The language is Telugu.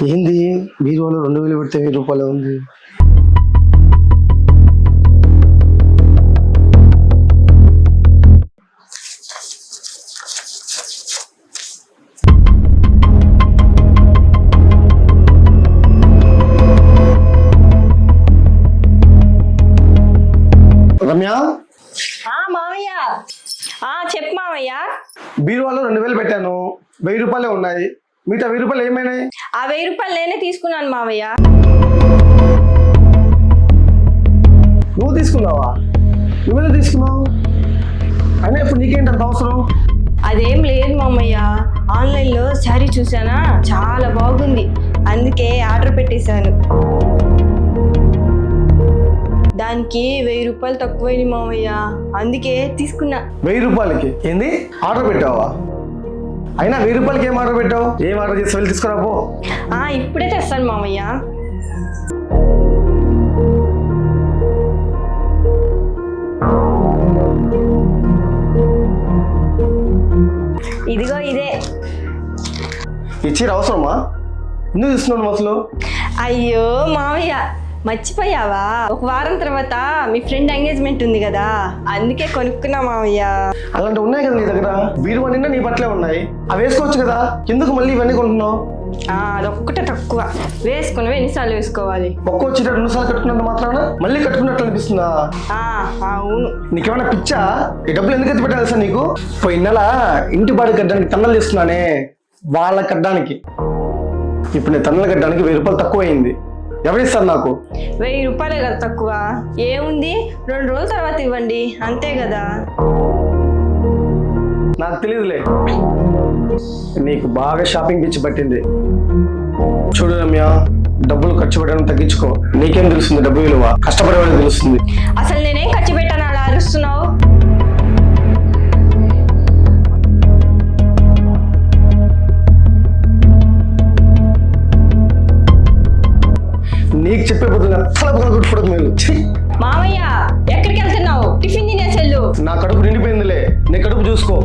ఏంది బీరువాలో 2000 పెడితే 1000 రూపాయలు ఉంది. రమ్య, మామయ్య చెప్పు మామయ్య. బీరువాలో 2000 పెట్టాను, 1000 రూపాయలే ఉన్నాయి. మిగతా 1000 రూపాయలు ఏమైనాయి? ఆ 1000 రూపాయలు నేనే తీసుకున్నాను మామయ్య. నువ్వు తీసుకున్నావా? నువ్వెలా తీసుకున్నావు? అయినా ఇప్పుడు నీకేంటి అంత అవసరం? అదేం లేదు మామయ్య, ఆన్లైన్లో శారీ చూసానా, చాలా బాగుంది, అందుకే ఆర్డర్ పెట్టేశాను. దానికి 1000 రూపాయలు తక్కువైంది మామయ్య, అందుకే తీసుకున్నా. 1000 రూపాయలకి ఏంది ఆర్డర్ పెట్టావా? అయినా 1000 రూపాయలకి ఏం ఆర్డర్ పెట్టావు? ఏం ఆర్డర్ చేసి వెళ్ళి తీసుకురా పో. ఇప్పుడే తెస్తాను మామయ్య. ఇదిగో ఇదే. ఈ చీర అవసరమా? ఎందుకు తీసుకున్నాను అసలు? అయ్యో మామయ్య, మర్చిపోయావా? ఒక వారం తర్వాత మీ ఫ్రెండ్ ఎంగేజ్మెంట్ ఉంది కదా, అందుకే కొనుక్కున్నా మామయ్య. అలాంటివి ఉన్నాయి కదా నీ దగ్గర? బీరువా నిండా నీ బట్టలే ఉన్నాయి, అవి వేసుకోవచ్చు కదా, ఎందుకు మళ్ళీ ఇవన్నీ కొంటున్నావు? అదొక్కటే తక్కువ, వేసుకున్నవి ఎన్నిసార్లు వేసుకోవాలి? ఒక్కో చీర 2 సార్లు కట్టుకున్నంత మాత్రాన మళ్ళీ కట్టుకున్నట్లు అనిపిస్తుందా? అవును. నీకేమైనా పిచ్చా? ఈ డబ్బులు ఎందుకు ఎత్తి పెట్టాలి సార్ నీకు? పోయిన నెల ఇంటి బాడి కట్టడానికి తన్నలు తీసుకున్నానే, వాళ్ళ కట్టడానికి. ఇప్పుడు నేను తన్నలు కట్టడానికి 1000 రూపాయలు తక్కువ అయింది. ఎవరిస్తారు నాకు? 1000 రూపాయలే కదా తక్కువ, ఏముంది 2 రోజుల తర్వాత ఇవ్వండి, అంతే కదా. నాకు తెలియదులే, నీకు బాగా షాపింగ్ పిచ్చి పట్టింది. చూడు రమ్య, డబ్బులు ఖర్చు పెట్టడం తగ్గించుకో. నీకేం తెలుస్తుంది డబ్బు విలువ? కష్టపడేవాళ్ళకి తెలుస్తుంది. అసలు నేనేం ఖర్చు పెట్టాను అలా అరుస్తున్నావు? నీకు చెప్పే బదులు కొట్టుకోవడం మీరు. మామయ్య, ఎక్కడికి వెళ్తున్నావు? టిఫిన్ తినేసెళ్ళు. నా కడుపు నిండిపోయిందిలే, నీ కడుపు చూసుకో.